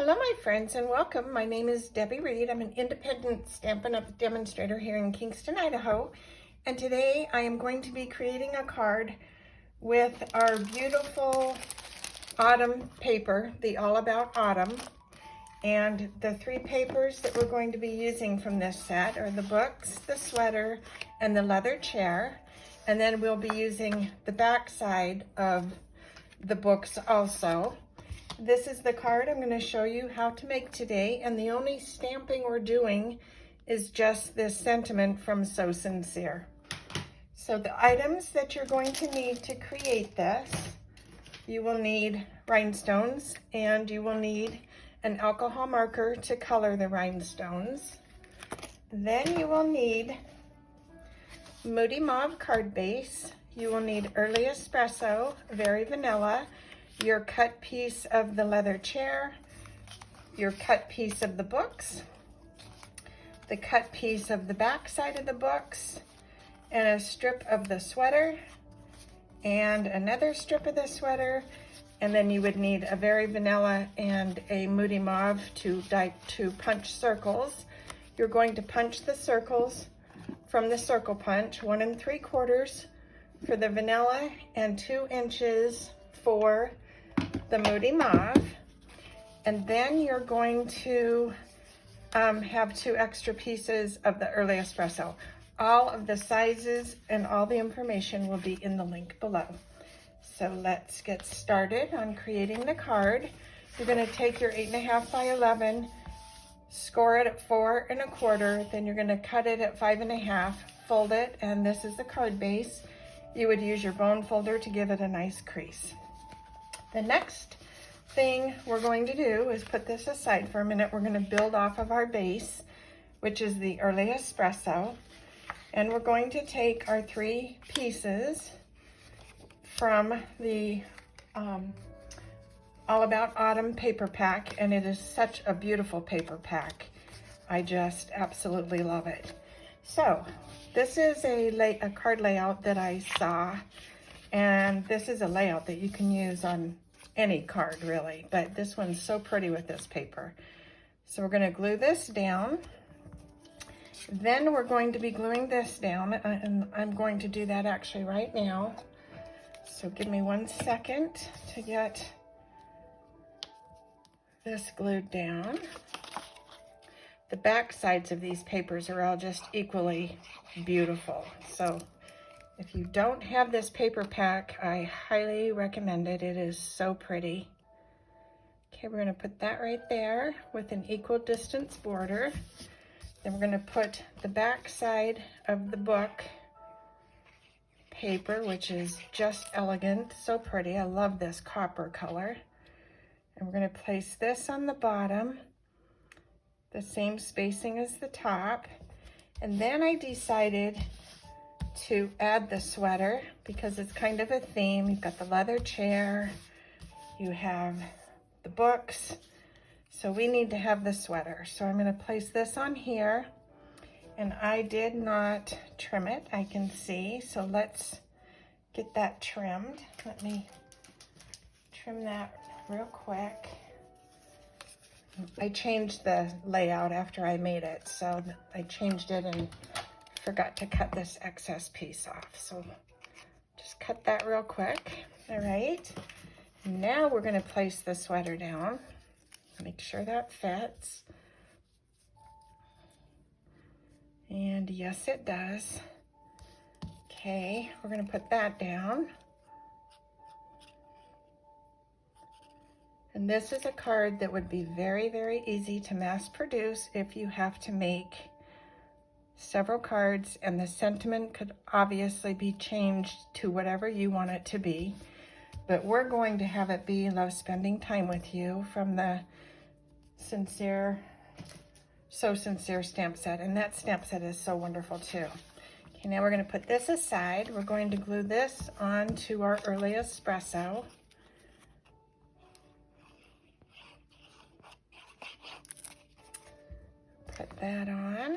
Hello my friends and welcome. My name is Debbie Reed. I'm an independent Stampin' Up! Demonstrator here in Kingston, Idaho. And today I am going to be creating a card with our beautiful autumn paper, the All About Autumn. And the three papers that we're going to be using from this set are the books, the sweater, and the leather chair. And then we'll be using the back side of the books also. This is the card I'm going to show you how to make today, and the only stamping we're doing is just this sentiment from So Sincere. So the items that you're going to need to create this, you will need rhinestones, and you will need an alcohol marker to color the rhinestones. Then you will need Moody mauve card base. You will need early espresso, very vanilla, your cut piece of the leather chair, your cut piece of the books, the cut piece of the back side of the books, and a strip of the sweater, and another strip of the sweater, and then you would need a very vanilla and a Moody mauve to punch circles. You're going to punch the circles from the circle punch, 1 3/4 for the vanilla and 2 inches for the Moody mauve. And then you're going to have 2 extra pieces of the early espresso. All of the sizes and all the information will be in the link below. So let's get started on creating the card. You're going to take your 8.5 by 11, score it at 4 1/4, then you're going to cut it at 5 1/2, fold it, and this is the card base. You would use your bone folder to give it a nice crease. The next thing we're going to do is put this aside for a minute. We're going to build off of our base, which is the early espresso. And we're going to take our 3 pieces from the All About Autumn paper pack. And it is such a beautiful paper pack. I just absolutely love it. So this is a card layout that I saw. And this is a layout that you can use on any card really, but this one's so pretty with this paper. So we're going to glue this down. Then we're going to be gluing this down, and I'm going to do that actually right now. So give me 1 second to get this glued down. The back sides of these papers are all just equally beautiful. So if you don't have this paper pack, I highly recommend it. It is so pretty. Okay, we're going to put that right there with an equal distance border. Then we're going to put the back side of the book paper, which is just elegant, so pretty. I love this copper color. And we're going to place this on the bottom, the same spacing as the top. And then I decided to add the sweater because it's kind of a theme. You've got the leather chair, you have the books, so we need to have the sweater. So I'm going to place this on here, and I did not trim it, I can see. So let's get that trimmed. Let me trim that real quick. I changed the layout after I made it, so I changed it and forgot to cut this excess piece off. So just cut that real quick. All right. Now we're going to place the sweater down. Make sure that fits. And yes, it does. Okay, we're going to put that down. And this is a card that would be very, very easy to mass produce if you have to make several cards, and the sentiment could obviously be changed to whatever you want it to be, but we're going to have it be love spending time with you from the So Sincere stamp set, and that stamp set is so wonderful too. Okay, now we're going to put this aside. We're going to glue this onto our early espresso. Put that on.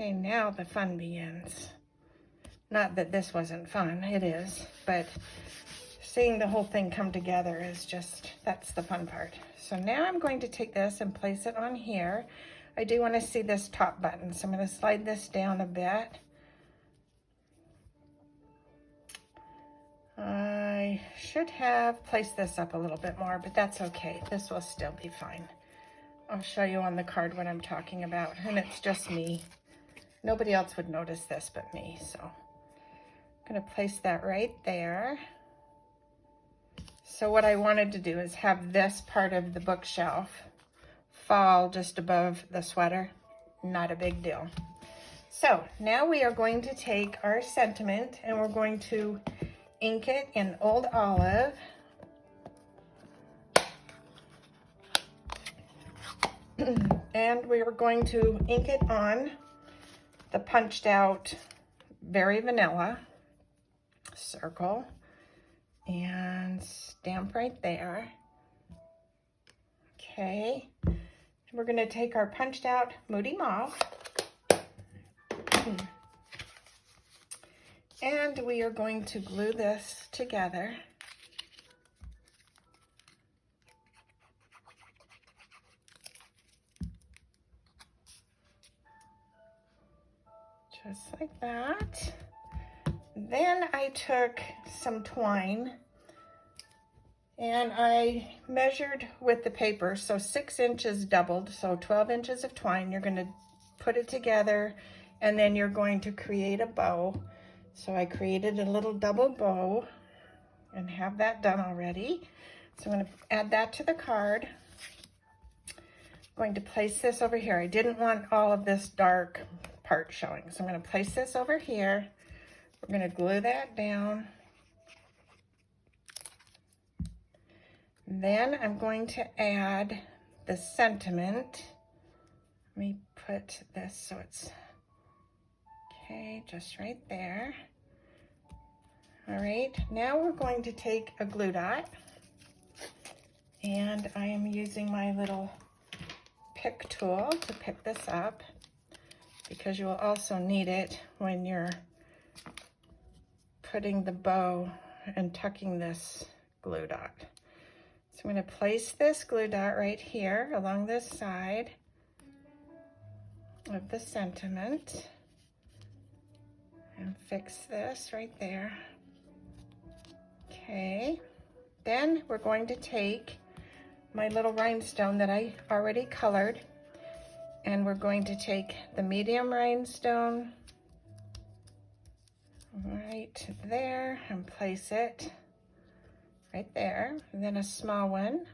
Okay, now the fun begins. Not that this wasn't fun, it is, but seeing the whole thing come together is just, that's the fun part. So now I'm going to take this and place it on here. I do want to see this top button, so I'm going to slide this down a bit. I should have placed this up a little bit more, but that's okay. This will still be fine. I'll show you on the card what I'm talking about, and it's just me. Nobody else would notice this but me, so I'm going to place that right there. So what I wanted to do is have this part of the bookshelf fall just above the sweater. Not a big deal. So now we are going to take our sentiment and we're going to ink it in Old Olive. And we are going to ink it on the punched out Very Vanilla circle and stamp right there. Okay, we're going to take our punched out Moody mauve and we are going to glue this together. Just like that. Then I took some twine and I measured with the paper, so 6 inches doubled, so 12 inches of twine. You're going to put it together and then you're going to create a bow. So I created a little double bow and have that done already. So I'm going to add that to the card. I'm going to place this over here. I didn't want all of this dark part showing, so I'm going to place this over here. We're going to glue that down. Then I'm going to add the sentiment. Let me put this so it's okay, just right there. All right, now we're going to take a glue dot, and I am using my little pick tool to pick this up because you will also need it when you're putting the bow and tucking this glue dot. So I'm going to place this glue dot right here along this side of the sentiment and fix this right there. Okay, then we're going to take my little rhinestone that I already colored, and we're going to take the medium rhinestone right there and place it right there, and then a small one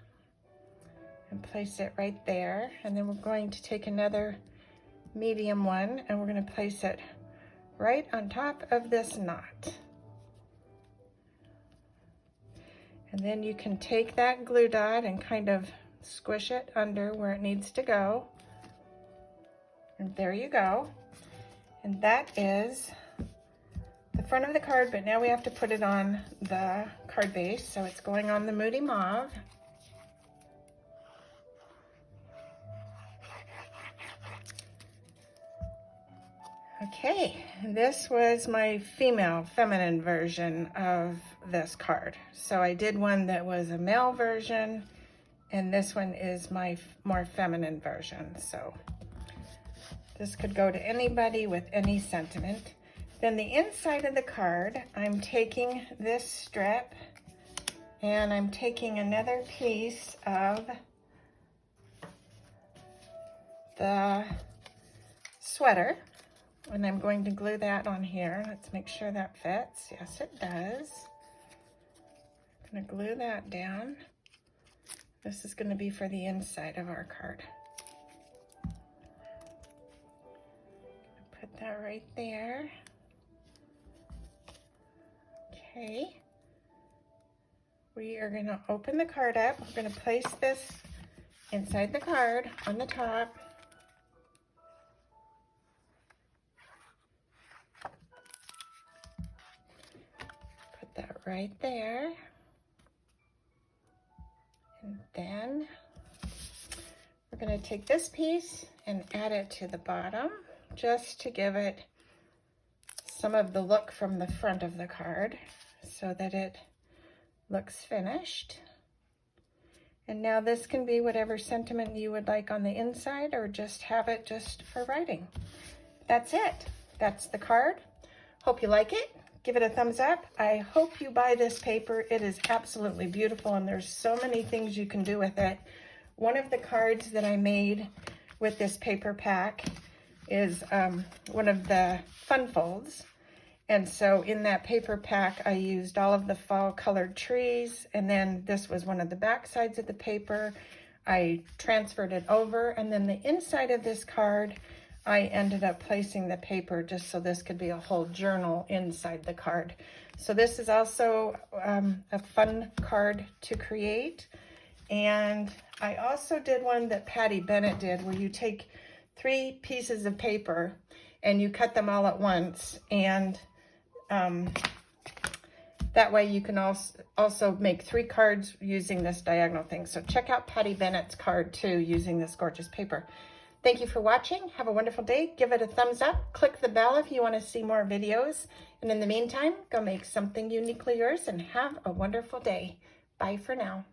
and place it right there, and then we're going to take another medium one and we're going to place it right on top of this knot. And then you can take that glue dot and kind of squish it under where it needs to go. And there you go. And that is the front of the card, but now we have to put it on the card base. So it's going on the Moody mauve. Okay, this was my feminine version of this card. So I did one that was a male version, and this one is my more feminine version. So this could go to anybody with any sentiment. Then the inside of the card, I'm taking this strip and I'm taking another piece of the sweater, and I'm going to glue that on here. Let's make sure that fits. Yes, it does. I'm going to glue that down. This is going to be for the inside of our card. Put that right there. Okay. We are going to open the card up. We're going to place this inside the card on the top. Put that right there. And then we're going to take this piece and add it to the bottom just to give it some of the look from the front of the card so that it looks finished. And now this can be whatever sentiment you would like on the inside, or just have it just for writing. That's it. That's the card. Hope you like it. Give it a thumbs up. I hope you buy this paper. It is absolutely beautiful, and there's so many things you can do with it. One of the cards that I made with this paper pack is one of the fun folds. And so in that paper pack, I used all of the fall colored trees, and then this was one of the back sides of the paper. I transferred it over, and then the inside of this card, I ended up placing the paper just so this could be a whole journal inside the card. So this is also a fun card to create. And I also did one that Patty Bennett did, where you take 3 pieces of paper and you cut them all at once, and that way you can also make 3 cards using this diagonal thing. So check out Patty Bennett's card too, using this gorgeous paper. Thank you for watching. Have a wonderful day. Give it a thumbs up. Click the bell if you want to see more videos. And in the meantime, go make something uniquely yours and have a wonderful day. Bye for now.